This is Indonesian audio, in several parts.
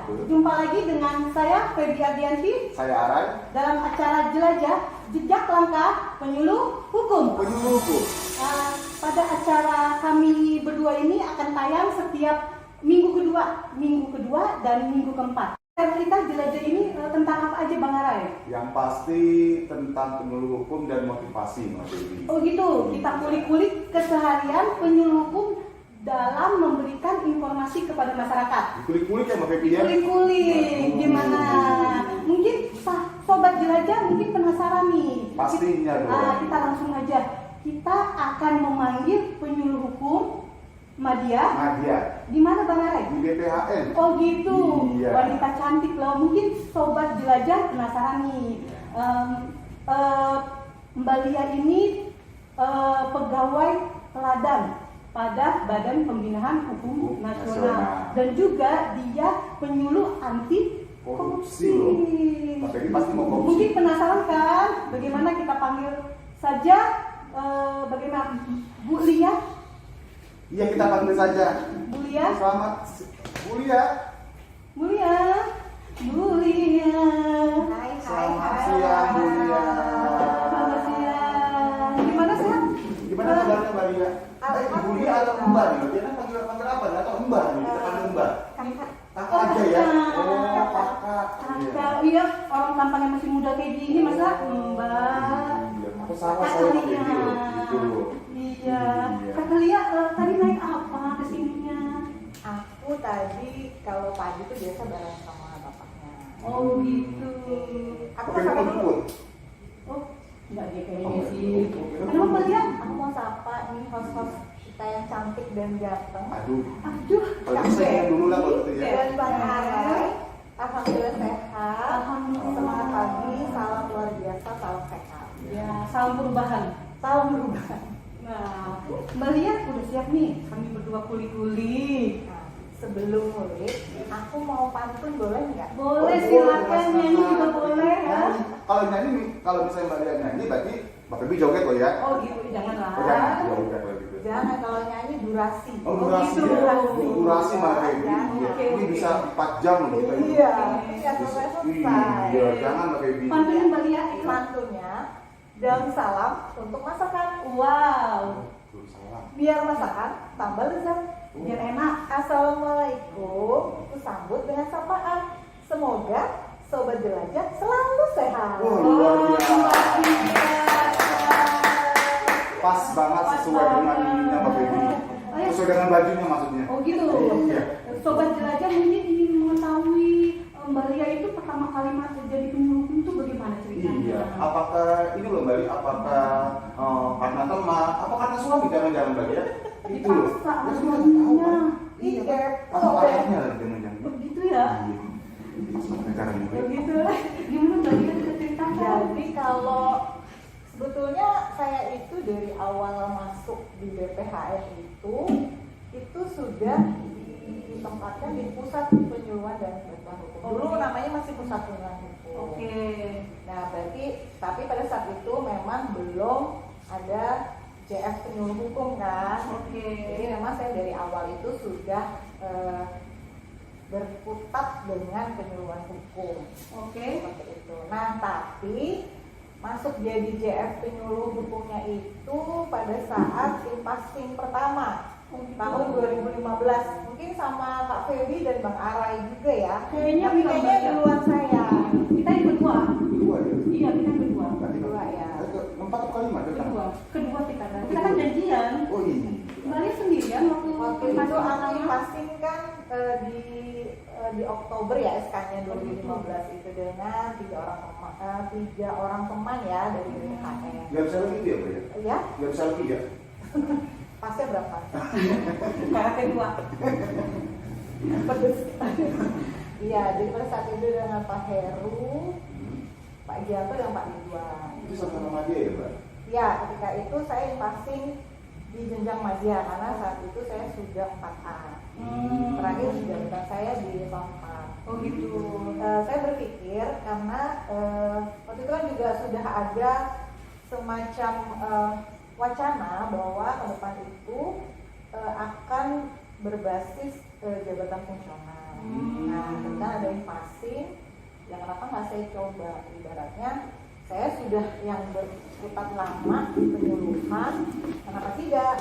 Jumpa lagi dengan saya Feby Ardianti. Saya Arai. Dalam acara Jelajah Jejak Langkah Penyuluh Hukum. Pada acara kami berdua ini akan tayang setiap minggu kedua dan minggu keempat. Kita jelajah ini tentang apa aja Bang Arai? Yang pasti tentang penyuluh hukum dan motivasi, Mas Feby. Oh gitu, kita kulik-kulik keseharian penyuluh hukum dalam memberikan informasi kepada masyarakat. Kulik-kulik ya Mbak Feby ya? Kulik-kulik, gimana? Mungkin sobat jelajah mungkin penasaran nih. Pastinya dong. Kita langsung aja. Kita akan memanggil penyuluh hukum Madia. Di mana Bang Arai? Di BPHN. Oh gitu. Iya. Wanita cantik loh. Mungkin sobat jelajah penasaran nih. Mbak Lia ini pegawai teladan pada Badan Pembinaan Hukum Nasional dan juga dia penyuluh anti korupsi. Tapi pasti mau korupsi. Mungkin penasaran kan bagaimana kita panggil saja bagaimana Bu Lia? Iya, kita panggil saja. Bu Lia. Selamat Bu Lia. Bu Lia. Bu Lia. Selamat siang Bu Lia. Selamat siang. Gimana sehat? Gimana kabarnya Mbak Lia? Bu Lia atau Mbak nih? Dia kan panggil apa nih? Atau Mbak nih? Kita panggil Mbak. Kakak aja ya? Oh, kakak. Iya, orang tampangnya masih muda kayak gini masa Mbak. Aku salah saya Lia. gitu. Iya. Kak Lia tadi naik apa kesininya? Aku tadi kalau pagi tuh biasa bareng sama bapaknya. Oh gitu. Aku Oke, sama kamu dulu. jemput. Oh, enggak dia kayaknya sih. Kenapa Mbak Lia? Aku mau sapa nih host-host kita yang cantik dan ganteng. Aduh. Aduh. Kalau gitu saya yang dulu lah kalau gitu ya. Dan Bang Arai, alhamdulillah sehat. Alhamdulillah. Semangat pagi, salam luar biasa, salam sehat. Ya, salam perubahan. Salam berubah. Nah, Mbak Lia udah siap nih. Kami berdua kuli-kuli. Nah, sebelum mulai, aku mau pantun boleh nggak? Boleh, Oh, silakan boleh, nyanyi Mas. juga boleh ya. Kalau nyanyi, kalau misalnya Mbak Lia nyanyi, berarti Mbak Feby joget loh ya. Oh gitu, janganlah. Oh, jangan. Ya udah kalau gitu. Jangan, kalau nyanyi durasi. Oh, durasi gitu. ya. Durasi Mbak Feby. Jangan. Iya. Ini bisa 4 jam loh kita ini. Iya, nggak selesai. Iya, jangan Mbak Feby. Pantunya Mbak Lia. Mantunya daun salam untuk masakan. Wow. Salah. Biar masakan tambah lezat. Biar enak. Assalamualaikum. Ku sambut dengan sapaan. Semoga sobat jelajah selalu sehat. Oh, luar biasa. luar biasa. Pas banget sesuai dengan ininya Mbak Feby. Sesuai dengan bajunya maksudnya. Oh gitu. Iya. Sobat jelajah mungkin ingin mengetahui Mbak Lia itu pertama kali masuk jadi penyuluh itu bagaimana ceritanya? Iya. Apakah ini loh Mbak Lia? Apakah karena teman? Apa karena suami? Jangan-jangan Mbak Lia? Itu loh. Dipaksa Ya, sama kita nggak tahu kan. suaminya. Iya kan? Atau ayahnya lagi jangan-jangan. Begitu ya? Iya. Sampai sekarang juga. Begitu. Gimana Mbak Lia bisa ceritakan? Jadi kalau sebetulnya saya itu dari awal masuk di BPHN itu sudah ditempatkan di pusat penyuluhan dan bantuan hukum. Dulu namanya masih pusat penyuluhan hukum. Oke. Nah berarti tapi pada saat itu memang belum ada JF penyuluh hukum kan. Oke. Jadi memang saya dari awal itu sudah berkutat dengan penyuluhan hukum. Oke. Seperti itu. Nah tapi masuk jadi JF penyuluh hukumnya itu pada saat passing pertama tahun 2015, mungkin sama Kak Feby dan Bang Arai juga ya. Kayaknya Tapi kayaknya duluan saya. Kita yang kedua. Kedua ya. Iya, kita yang kedua. Berarti Kedua ya. Keempat atau kelima? Kedua kita kan. Kita kan janjian. Oh iya. Mbak Lia sendirian waktu Waktu itu aku passing kan di Oktober ya SK-nya 2015 itu dengan tiga orang teman ya dari BPHN. Gak bisa lebih itu ya Pak ya? Ya, Gak bisa lebih ya? pasnya berapa? Kakak kedua. Pedes. Iya, jadi pada saat itu dengan Pak Heru, Pak Gianto dan Pak Ridwan. Itu sama-sama dia ya Pak? Ya, ketika itu saya passing di jenjang Madya karena saat itu saya sudah 4A. Terakhir jabatan saya di tahun 4. Oh gitu. Saya berpikir karena waktu itu kan juga sudah ada semacam wacana bahwa ke depan itu akan berbasis jabatan fungsional. Nah, ketika ada yang passing, ya kenapa nggak saya coba? Ibaratnya saya sudah yang berkutat lama di penyuluhan, kenapa tidak?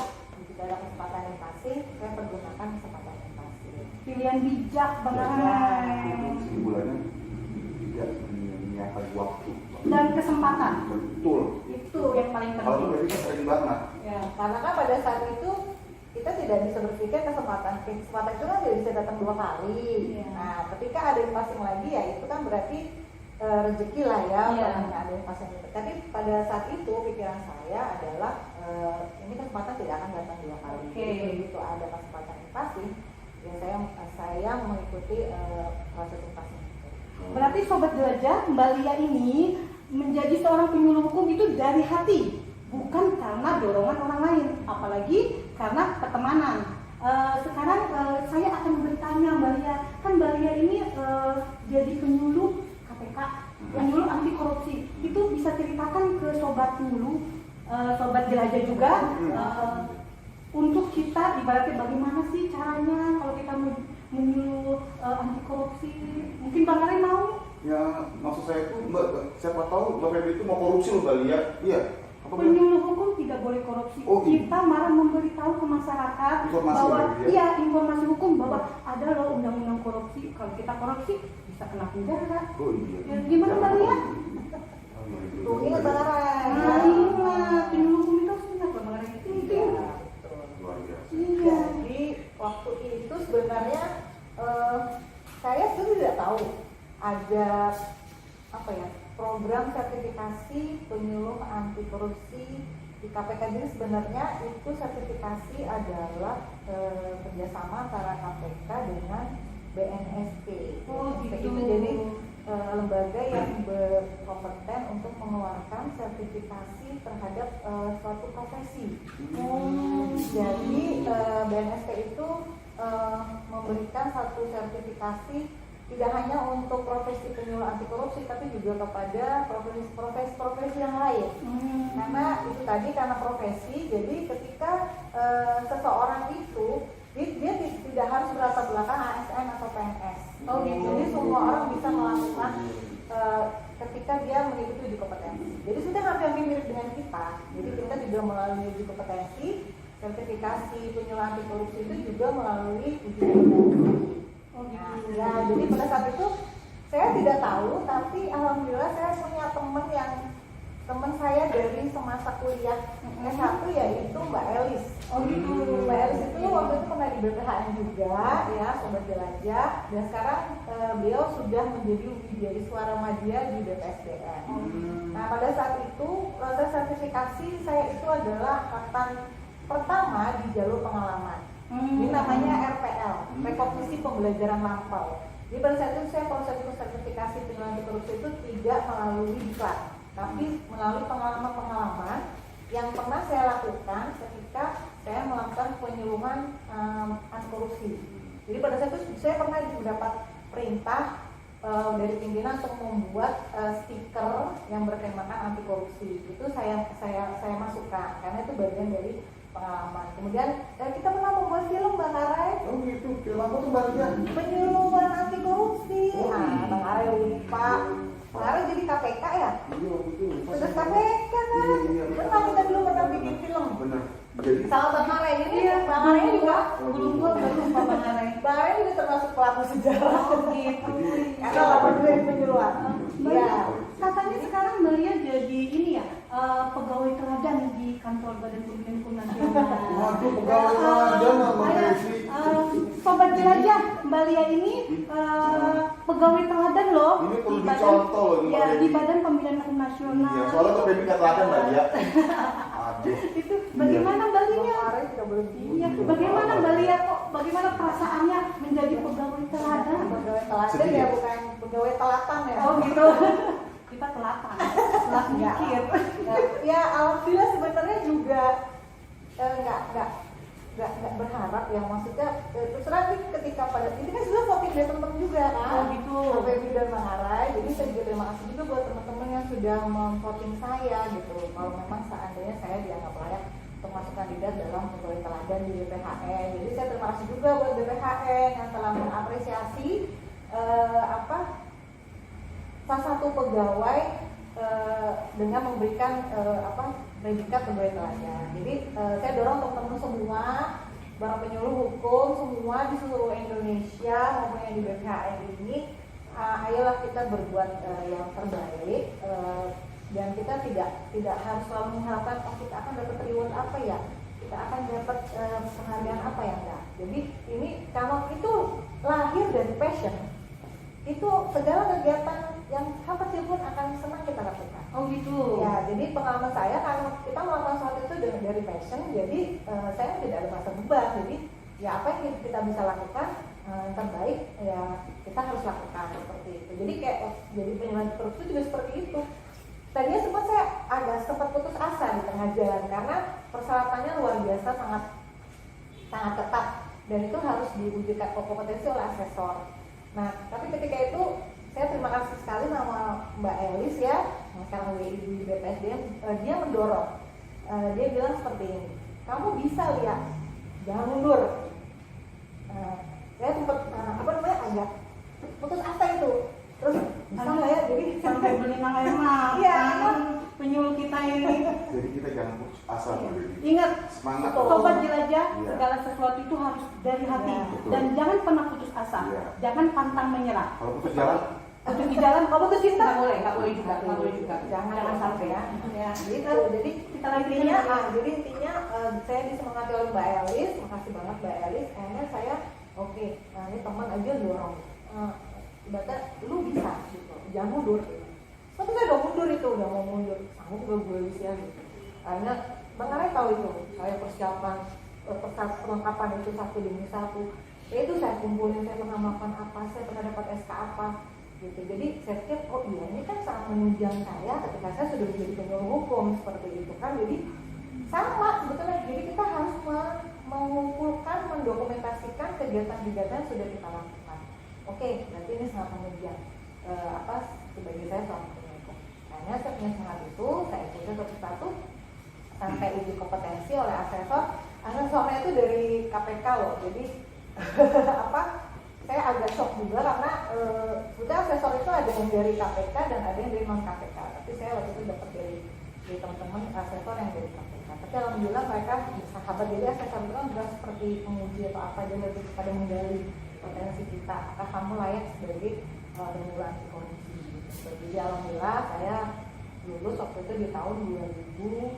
Jika ada kesempatan yang passing, saya pergunakan kesempatan yang passing. Pilihan bijak banget. Kesimpulannya tidak menyiapkan waktu Dan kesempatan. betul. Itu yang paling Kalau itu penting. berarti kan sering banget. Ya, karena kan pada saat itu kita tidak bisa berpikir kesempatan itu kan tidak bisa datang 2 kali. Iya. Nah, ketika ada yang passing lagi ya itu kan berarti rezeki lah ya, Iya. kalau ada yang passing itu. Tapi pada saat itu pikiran saya adalah ini kesempatan tidak akan datang 2 kali. Oke. Jadi begitu ada kesempatan yang passing, ya saya mengikuti proses yang passing itu. Berarti Sobat Jelajah, Mbak Lia ini menjadi seorang penyuluh hukum itu dari hati, bukan karena dorongan orang lain, apalagi karena pertemanan. Sekarang saya akan bertanya Mbak Lia, kan Mbak Lia ini jadi penyuluh KPK, penyuluh anti korupsi. Itu bisa ceritakan ke Sobat penyuluh, Sobat Jelajah juga, untuk kita ibaratnya bagaimana sih caranya kalau kita menyuluh anti korupsi. Mungkin Bang Aray mau? Ya, maksud saya itu Mbak, siapa tahu Mbak Febri itu mau korupsi loh Mbak Lia. Iya. Apa benar? Penyuluh hukum tidak boleh korupsi. Oh, iya. Kita malah memberitahu ke masyarakat Informasi bahwa ya? iya, informasi hukum bahwa ada loh undang-undang korupsi. Kalau kita korupsi bisa kena penjara. Oh iya. Ya, gimana Mbak Lia? Tuh, ingat Bang Aray. Nah, iya, penyuluh hukum itu harus ingat Bang Aray itu penting. Ya, betul. Luar biasa. Iya. Jadi waktu itu sebenarnya saya sendiri tidak tahu ada apa ya program sertifikasi penyuluh anti korupsi di KPK. Jadi sebenarnya itu sertifikasi adalah kerjasama antara KPK dengan BNSP. Oh, BNSP gitu. itu jadi lembaga yang berkompeten untuk mengeluarkan sertifikasi terhadap suatu profesi. Jadi BNSP itu memberikan satu sertifikasi tidak hanya untuk profesi penyuluh anti korupsi, tapi juga kepada profesi yang lain. Karena itu tadi karena profesi, jadi ketika seseorang itu dia tidak harus berlatar belakang ASN atau PNS. Oh, gitu. Jadi semua orang bisa melakukan ketika dia mengikuti uji kompetensi. Jadi sudah hampir mirip dengan kita. Jadi kita juga melalui uji kompetensi, sertifikasi penyuluh anti korupsi itu juga melalui uji kompetensi. Nah, ya, jadi pada saat itu saya tidak tahu, tapi alhamdulillah saya punya teman saya dari semasa kuliah S1 yaitu Mbak Elis. Oh gitu. Mbak Elis itu waktu itu pernah di BPHN juga ya, Sobat Jelajah, dan sekarang beliau sudah menjadi Widiaswa Remaja di BPSDM. Nah, pada saat itu proses sertifikasi saya itu adalah angkatan pertama di jalur pengalaman. Ini namanya RPL, Rekognisi Pembelajaran Lampau. Jadi pada saat itu saya proses sertifikasi penyuluh anti korupsi itu tidak melalui diklat, tapi melalui pengalaman-pengalaman yang pernah saya lakukan ketika saya melakukan penyuluhan anti korupsi. Jadi pada saat itu saya pernah mendapat perintah dari pimpinan untuk membuat stiker yang bertemakan anti korupsi. Itu saya masukkan karena itu bagian dari pengalaman. Kemudian kita pernah membuat film Bang Aray. Oh gitu, film apa tuh Mbak Lia? Penyuluhan anti korupsi. Oh, Nah, Bang Aray lupa. Bang Aray jadi KPK ya? Iya waktu itu. Sudah KPK kan? Iya. Pernah kita dulu pernah bikin film. Benar. Jadi Sama Bang Aray ini, Iya, Bang Aray juga. belum gua baru lupa Bang Aray. Bang Aray juga termasuk pelaku sejarah. Oh gitu. Karena lama dulu yang penyuluhan. Mbak Iya. Lia, katanya sekarang Mbak Lia jadi ini ya, pegawai teladan di kantor Badan Pembinaan Hukum Nasional. waduh, pegawai teladan sama Ayo, Desi. Sobat Jelajah, Mbak Lia ini pegawai teladan loh. Ini perlu di Badan- dicontoh loh, ini Ya, Mbak di Devi. Badan Pembinaan Hukum Nasional. Iya, soalnya Mbak Febri nggak teladan Mbak Lia. Aduh. Itu bagaimana Mbak Lia? Bang Aray tidak boleh Iya, bagaimana Mbak Lia kok? Bagaimana perasaannya menjadi pegawai teladan? pegawai teladan Sedih ya, ya? bukan pegawai telatan ya. Oh gitu. Kita telatan, telat Enggak. mikir. Ya alhamdulillah sebenarnya juga nggak berharap ya, maksudnya terus nanti ketika pada ini kan sudah voting dari teman-teman juga kan. Oh gitu. Febri dan Bang Aray, jadi saya juga terima kasih juga buat teman-teman yang sudah memvoting saya gitu. Kalau memang seandainya saya dianggap layak untuk masuk ke kandidat dalam pegawai teladan di BPHN. Jadi saya terima kasih juga buat BPHN yang telah mengapresiasi salah satu pegawai dengan memberikan predikat pegawai teladan. Jadi saya dorong teman-teman semua, para penyuluh hukum semua di seluruh Indonesia maupun yang di BPHN ini, ayolah kita berbuat yang terbaik, dan kita tidak harus selalu mengharapkan kita akan dapat reward apa ya, kita akan dapat penghargaan apa ya, enggak. Jadi ini kalau itu lahir dari passion, itu segala kegiatan yang hal kecil pun akan senang kita lakukan. Oh gitu. Ya, jadi pengalaman saya kalau kita melakukan sesuatu itu dari passion, jadi saya tidak ada rasa beban. Jadi ya apa yang kita bisa lakukan yang terbaik ya kita harus lakukan seperti itu. Jadi kayak jadi penyuluhan korupsi juga seperti itu. Tadinya saya sempat putus asa di tengah jalan karena persyaratannya luar biasa, sangat ketat, dan itu harus diujikan kompetensi oleh asesor. Nah, tapi ketika itu saya terima kasih sekali sama Mbak Elis ya, yang sekarang WI di BPSDM, dia mendorong, dia bilang seperti ini, kamu bisa lihat, jangan mundur. Saya sempat agak putus asa itu, terus bisa nggak ya? Jadi sampai beli air mata. Iya, penyuluh kita ini. Jadi kita jangan putus asa. Ingat, semangat. sobat jelajah, Iya. segala sesuatu itu harus dari hati. Betul. Dan jangan pernah putus asa. Iya. Jangan pantang menyerah. Kalau putus jalan, Putus di jalan, kalau putus cinta nggak boleh juga. Jangan sampai ya. Gitu. Jadi kita lagi intinya saya disemangati oleh Mbak Elis, makasih banget Mbak Elis. Akhirnya saya ini teman aja dorong. Ibaratnya lu bisa gitu, jangan mundur. Tapi saya udah mundur itu, udah mau mundur, sanggup gak gue bisa gitu. Akhirnya Bang Arai tahu itu, saya persiapan perlengkapan itu satu demi satu. Ya itu saya kumpulin, saya pernah melakukan apa, saya pernah dapat SK apa gitu. Jadi saya pikir, oh iya ini kan sangat menunjang saya ketika saya sudah menjadi penyuluh hukum seperti itu kan. Jadi sama sebetulnya, jadi kita harus mengumpulkan, mendokumentasikan kegiatan-kegiatan yang sudah kita lakukan. Oke, berarti ini sangat menunjang sebagai saya seorang penyuluh hukum. Karena saya punya semangat itu, saya ikuti satu-satu sampai uji kompetensi oleh asesor. Asesornya itu dari KPK loh, jadi saya agak shock juga karena sebetulnya asesor itu ada yang dari KPK dan ada yang dari non KPK. Tapi saya waktu itu dapat dari teman-teman asesor yang dari KPK. Tapi alhamdulillah mereka bersahabat, jadi asesor itu kan bukan seperti penguji atau apa, dia lebih kepada menggali potensi kita, apakah kamu layak sebagai penyuluh anti korupsi. Jadi alhamdulillah saya lulus waktu itu di tahun 2018,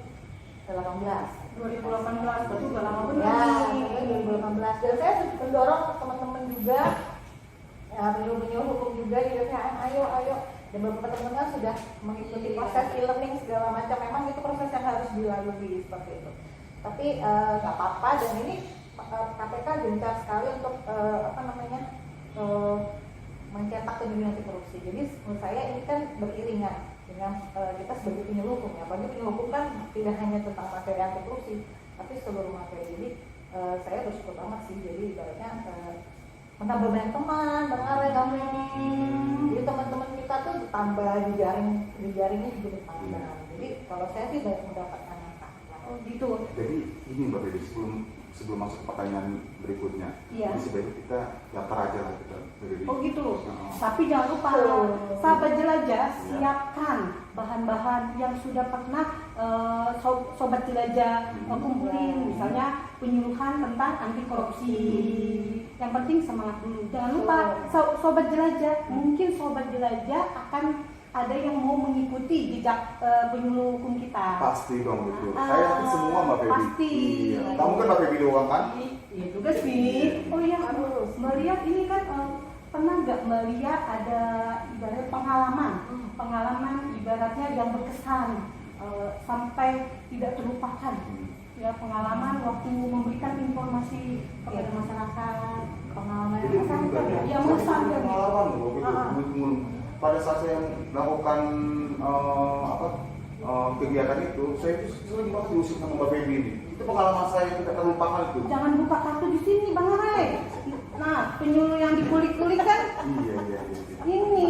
berarti udah lama benar. Ya, 2018. Dan saya mendorong teman-teman juga, penyuluh-penyuluh hukum juga di BPHN, ayo. Dan beberapa teman-teman sudah mengikuti proses e-learning segala macam. Memang itu proses yang harus dilalui seperti itu. Tapi nggak apa-apa, dan ini KPK gencar sekali untuk mencetak dunia anti korupsi. Jadi menurut saya ini kan beriringan dengan kita sebagai penyuluh hukum ya. Apalagi penyuluh hukum kan tidak hanya tentang materi anti korupsi, tapi seluruh materi. Jadi saya bersyukur banget sih. Jadi ibaratnya menambah banyak teman, mengarai kami. Jadi teman-teman kita tuh bertambah di jaringnya juga bertambah. Jadi kalau saya sih banyak mendapatkan manfaat. Oh gitu. jadi ini Mbak Feby, sebelum masuk ke pertanyaan berikutnya, Iya. jadi sebaiknya kita daftar aja lah kita. Oh gitu. Tapi jangan lupa, sahabat jelajah, siapkan bahan-bahan yang sudah pernah sobat jelajah kumpulin, misalnya penyuluhan tentang anti korupsi. Yang penting semangat dulu. Jangan lupa, sobat jelajah, mungkin sobat jelajah akan ada yang mau mengikuti jejak penyuluh hukum kita. Pasti dong, betul. Saya yakin semua Mbak Feby. Pasti. Iya. Kamu kan Mbak Feby doang kan? Iya juga sih. Oh iya, melihat ini kan pernah nggak melihat ada ibarat pengalaman ibaratnya yang berkesan sampai tidak terlupakan. Ya, pengalaman waktu memberikan informasi kepada masyarakat, pengalaman Jadi yang sangat juga yang mengesankan. pengalaman loh. Pada saat saya melakukan kegiatan itu, saya itu sering banget diusir sama Mbak Feby ini. Itu pengalaman saya yang tidak terlupakan itu. Jangan buka kartu di sini, Bang Arai. Nah, penyuluh yang dikulik-kulik kan Iya. ini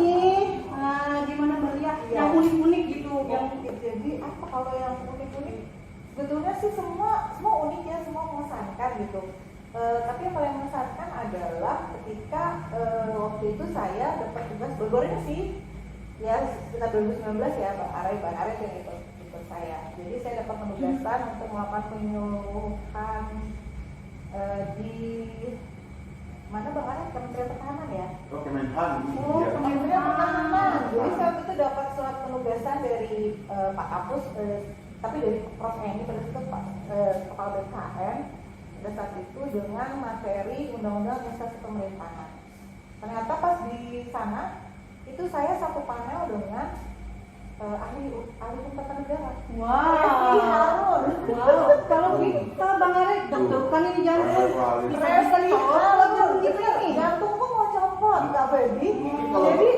gimana melihat yang unik-unik gitu. Yang jadi apa kalau yang unik-unik? sebetulnya sih semua unik ya, semua mengesankan gitu. Tapi yang paling mengesankan adalah ketika waktu itu saya dapat tugas baru-baru sih, ya sekitar 2019 ya, Bang Arif yang ikut saya. Jadi saya dapat penugasan untuk melakukan penyuluhan di mana Bang Arif, Kementerian Pertahanan ya? Oh, Kemenhan. Oh, Iya. Kementerian Pertahanan. Jadi saya waktu itu dapat surat penugasan dari Pak Kapus, tapi dari Prof. Eni pada itu Pak Kepala BKN pada saat itu dengan materi Undang-Undang Administrasi Pemerintahan. Ternyata pas di sana itu saya satu panel dengan ahli hukum tata negara. Refli Harun. Wow. Kalau kita Bang Arif deg-degan ini jantung. Refli Harun gitu nih. Jantungku mau copot, Kak Feby. Jadi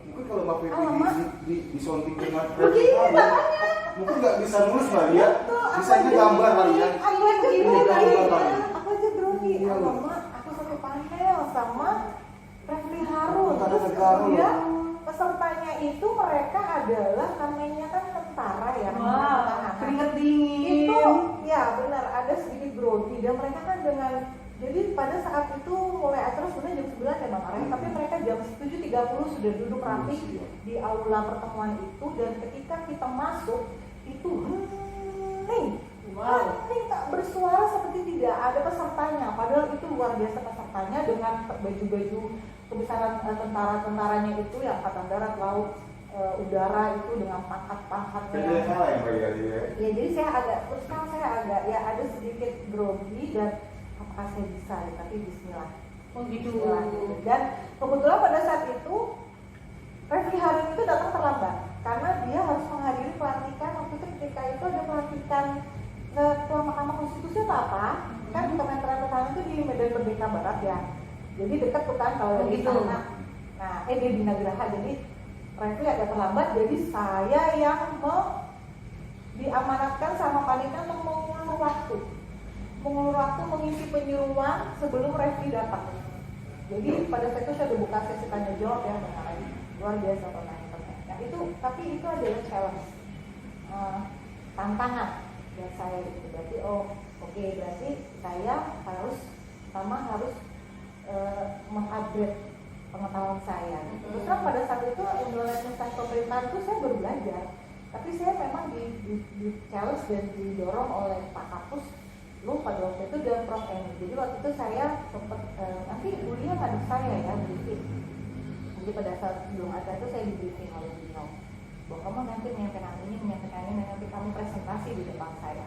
Mungkin kalau Mbak Feby alamak. disontik dengan Begini tangannya. mungkin nggak bisa nulis kali ya. Betul, Bisa ini gambar kali ya. Aku aja Ini grogi. gambar kali. Aku aja grogi. Iya, loh. Alamak, aku satu panel sama Refli Harun. Tata Terus negara, kemudian loh. pesertanya itu mereka adalah namanya kan tentara ya, Wow, pertahanan. keringet dingin. Itu ya benar ada sedikit grogi dan mereka kan dengan jadi pada saat itu mulai acara sebenarnya jam 9 ya Bang Arif, tapi mereka jam 7.30 sudah duduk rapi di aula pertemuan itu dan ketika kita masuk itu hening. Wow. Hening, tak bersuara seperti tidak ada pesertanya, padahal itu luar biasa pesertanya dengan baju-baju kebesaran tentara-tentaranya itu ya, angkatan darat, laut, udara itu dengan pangkat-pangkatnya. Jadi salah ya Mbak ya. Ya jadi saya agak, terus terang saya agak ya ada sedikit grogi dan apakah saya bisa ya, tapi bismillah. Oh gitu. Bismillah gitu. Dan kebetulan pada saat itu Refli Harun itu datang terlambat karena dia harus menghadiri pelantikan. Waktu itu ketika itu ada pelantikan Ketua Mahkamah Konstitusi atau apa, kan Kementerian Pertahanan itu di Medan Merdeka Barat ya. Jadi dekat tuh kan kalau dari gitu. sana. Nah, di Binagraha. Jadi Refli agak terlambat, jadi saya yang diamanatkan sama panitia untuk mengulur waktu mengisi penyuluhan sebelum Refli datang. Jadi pada saat itu saya udah buka sesi tanya jawab ya mengenai luar biasa pertanyaan. Nah itu, tapi itu adalah challenge, tantangan buat saya gitu. Berarti berarti saya harus mengupgrade pengetahuan saya. Terus kan pada saat itu Undang-Undang Administrasi Pemerintahan itu saya baru belajar, tapi saya memang di challenge dan didorong oleh Pak Kapus pada waktu itu dan Prof. Eni. Jadi waktu itu saya sempat nanti kuliah pada saya ya briefing. Jadi pada saat sebelum acara itu saya di briefing oleh beliau bahwa kamu nanti menyampaikan ini, nanti kamu presentasi di depan saya.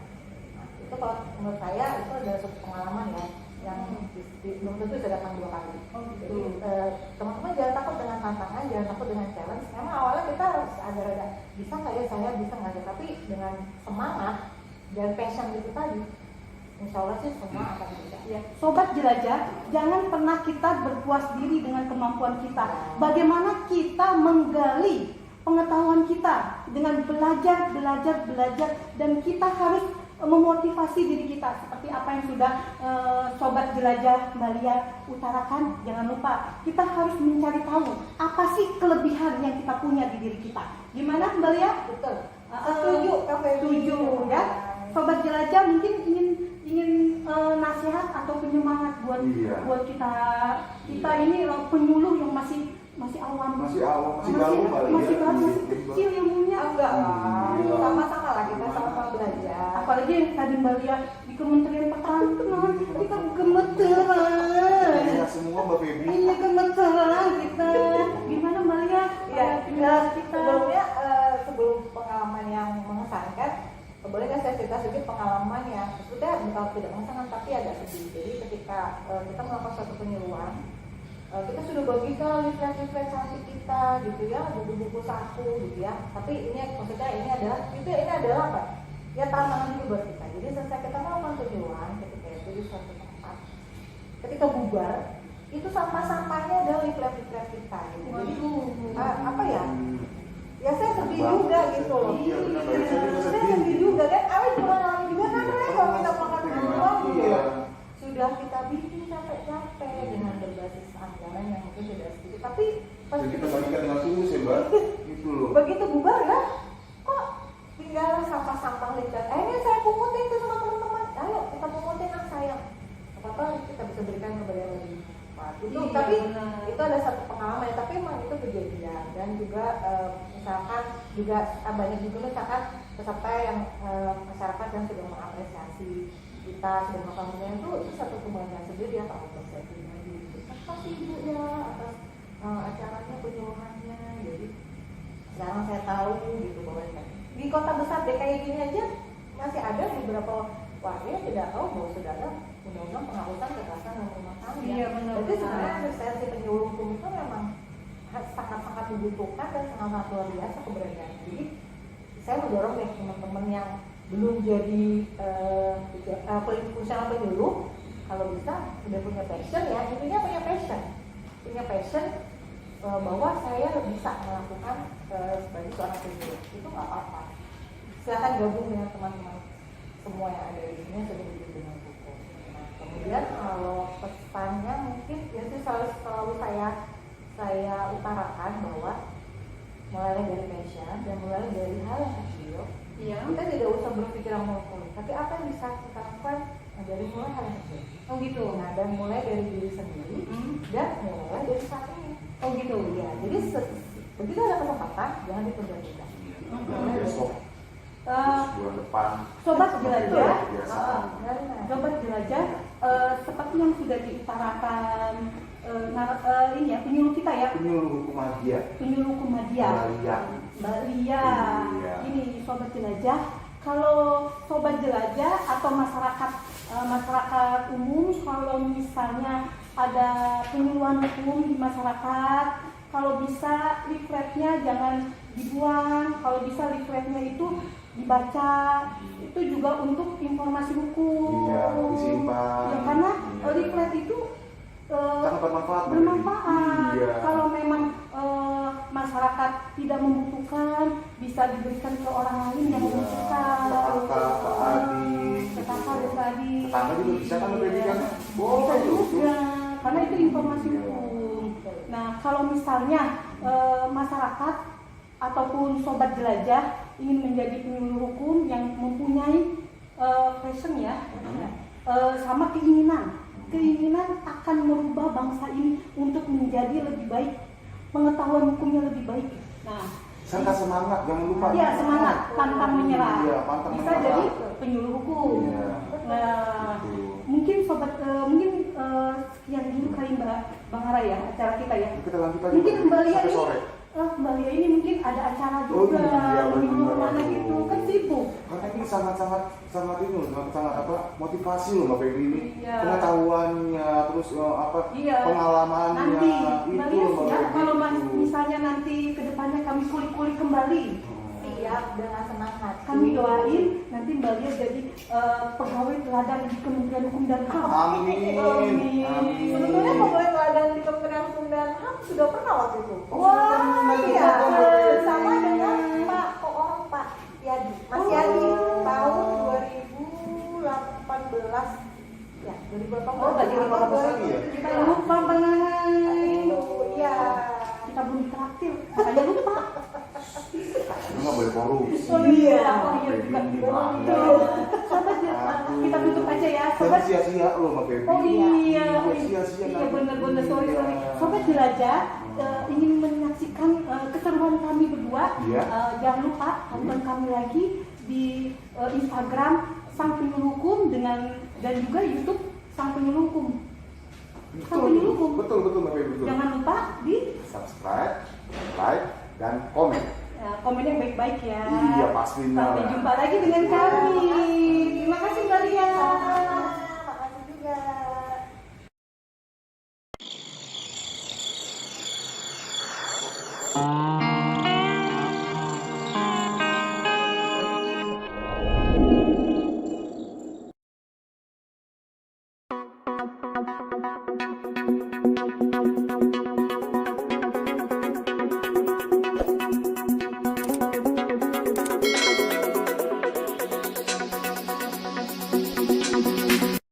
Nah, itu kalau menurut saya itu adalah suatu pengalaman ya yang belum tentu saya datang 2 kali. Jadi teman-teman jangan takut dengan tantangan, jangan takut dengan challenge. Memang awalnya kita harus agak-agak bisa nggak ya saya bisa nggak ya, tapi dengan semangat dan passion itu tadi, insya Allah sih semua akan bisa. Ya, Sobat Jelajah, jangan pernah kita berpuas diri dengan kemampuan kita. Bagaimana kita menggali pengetahuan kita dengan belajar, dan kita harus memotivasi diri kita seperti apa yang sudah Sobat Jelajah Mbak Lia utarakan. Jangan lupa kita harus mencari tahu apa sih kelebihan yang kita punya di diri kita. Gimana Mbak Lia? Betul. Setuju Ya. Sobat Jelajah mungkin ingin nasihat atau penyemangat buat kita ini penyuluh yang masih awam, masih baru kali ya. masih kecil ilmunya. Enggak lah, sama-sama lah kita sama-sama belajar. Apalagi yang tadi Mbak Lia di Kementerian Pertahanan, kita gemeteran. Iya semua Mbak Feby. Iya gemeteran kita. Gimana Mbak Lia? Ya, sebelumnya sebelum pengalaman yang mengesankan, boleh nggak saya cerita sedikit pengalaman yang sebetulnya bukan tidak mengesankan tapi agak sedih. Jadi ketika kita melakukan suatu penyuluhan, kita sudah bagikan leaflet cantik kita gitu ya, buku-buku saku gitu ya. Tapi ini maksudnya ini adalah apa? Ya tantangan juga buat kita. Jadi selesai kita melakukan penyuluhan ketika itu di suatu tempat. Ketika bubar, itu sampah-sampahnya adalah leaflet kita gitu. Jadi apa ya? Ya saya sedih juga gitu loh. Iya benar Mbak. Saya sedih juga kan. Awalnya juga ngalamin juga kan kalau kita melakukan penyuluhan gitu ya. Sudah kita bikin capek-capek dengan berbasis anggaran yang mungkin tidak sedikit, tapi pas Jadi kita bagikan dengan tulus ya Mbak. Gitu loh. begitu bubar ya, kok tinggal sampah-sampah leaflet. Akhirnya saya pungutin tuh apa kita bisa berikan kepada yang lebih tepat. Itu Iya, tapi benar. itu ada satu pengalaman ya, tapi emang itu kejadian. Dan juga misalkan juga banyak juga misalkan peserta yang masyarakat yang sudah mengapresiasi kita sudah melakukan itu satu kebanggaan sendiri ya kalau saya pribadi. Terima kasih ibu ya atas acaranya, penyuluhannya. Jadi sekarang saya tahu gitu bahwa di kota besar deh kayak gini aja masih ada beberapa warga yang tidak tahu bahwa sudah ada undang-undang penghapusan kekerasan dalam rumah tangga. Iya, benar. Jadi sebenarnya asistensi penyuluh hukum itu memang sangat-sangat dibutuhkan dan sangat luar biasa keberadaan. Jadi saya mendorong nih teman-teman yang belum jadi fungsional penyuluh, kalau bisa sudah punya passion ya, intinya punya passion bahwa saya bisa melakukan sebagai seorang penyuluh, itu nggak apa-apa. Silakan gabung dengan teman-teman semua yang ada di sini yang sudah bekerja dengan hukum. Nah, kemudian kalau pesannya mungkin ya itu selalu saya utarakan bahwa mulai dari passion dan mulai dari hal yang kecil. Iya. Kita tidak usah berpikir yang muluk-muluk, tapi apa yang bisa kita lakukan dari mulai hal yang kecil. Oh gitu. Nah, dan mulai dari diri sendiri dan mulai dari saat ini. Oh gitu. Ya, jadi begitu ada kesempatan jangan ditunda-tunda. Besok, Eh, bulan depan. Sobat jelajah, Kebiasaan. sobat jelajah, seperti yang sudah diutarakan ini ya penyuluh kita ya, Penyuluh hukum Adia. penyuluh Kumadia, Mbak Lia. Iya. Ini sobat jelajah, kalau sobat jelajah atau masyarakat umum, kalau misalnya ada penyuluhan hukum di masyarakat, kalau bisa leafletnya jangan dibuang, kalau bisa leafletnya itu dibaca, itu juga untuk informasi hukum. Iya, disimpan. Ya, karena Iya. leaflet itu Sangat bermanfaat. bermanfaat. Iya. Kalau memang masyarakat tidak membutuhkan, bisa diberikan ke orang lain yang Iya. membutuhkan. Ke kakak, ke adik. Ke kakak, ke adik. Tetangga juga bisa kan Iya. memberikan. Bisa juga, karena itu informasi Iya. hukum. Nah, kalau misalnya masyarakat ataupun sobat jelajah ingin menjadi penyuluh hukum yang mempunyai passion ya, sama keinginan akan merubah bangsa ini untuk menjadi lebih baik, pengetahuan hukumnya lebih baik. Nah, Serta semangat, jangan lupa. iya semangat, pantang menyerah. Iya, pantang Bisa menyerah. jadi penyuluh hukum. Iya. Nah, Betul. mungkin sobat, sekian dulu kali Bang Ara ya acara kita ya. Kita lanjut lagi. Mungkin Mbak Lia sampai ini, sore. Mbak Lia ini mungkin ada acara Oh, juga, iya, minggu benar. mana gitu, kan sibuk. Karena ini sangat ini loh, sangat apa motivasi loh Mbak Febri ini. Iya. Pengetahuannya, terus Iya. pengalamannya. Nanti Mbak Lia Mbak siap Febri, kalau itu. misalnya nanti kedepannya kami kulik-kulik kembali. Siap dengan senang hati. Kami doain nanti Mbak Lia jadi pegawai teladan di Kementerian Hukum dan HAM. Amin. Amin. Sebetulnya pegawai teladan di Kementerian Hukum dan HAM sudah pernah waktu itu. Wah, Iya, iya. sama dengan Pak Yadi, Mas Yadi tahun 2018 ya, 2018. Oh, berarti Bapak lagi ya? Kita lupa pengen. Iya. Kita belum traktir, makanya lupa. Lu nggak boleh korupsi. Oh iya, Febri gimana? Sobat, kita tutup aja ya, Jangan sobat. sia-sia lo Mbak Febri. Oh iya, Sia-sia iya nanti. benar-benar sorry. Iya. Sobat jelajah ingin menyaksikan keseruan kami berdua. Iya. Jangan lupa tonton kami lagi di Instagram Sang Penyuluh Hukum dan juga YouTube Sang Penyuluh Hukum. Sang Penyuluh Hukum. Betul Mbak Febri. Betul. Jangan lupa di Subscribe, like, dan komen. komen yang baik-baik ya. Iya, pastinya. Sampai jumpa lagi dengan kami. Terima kasih Mbak Lia. Makasih juga.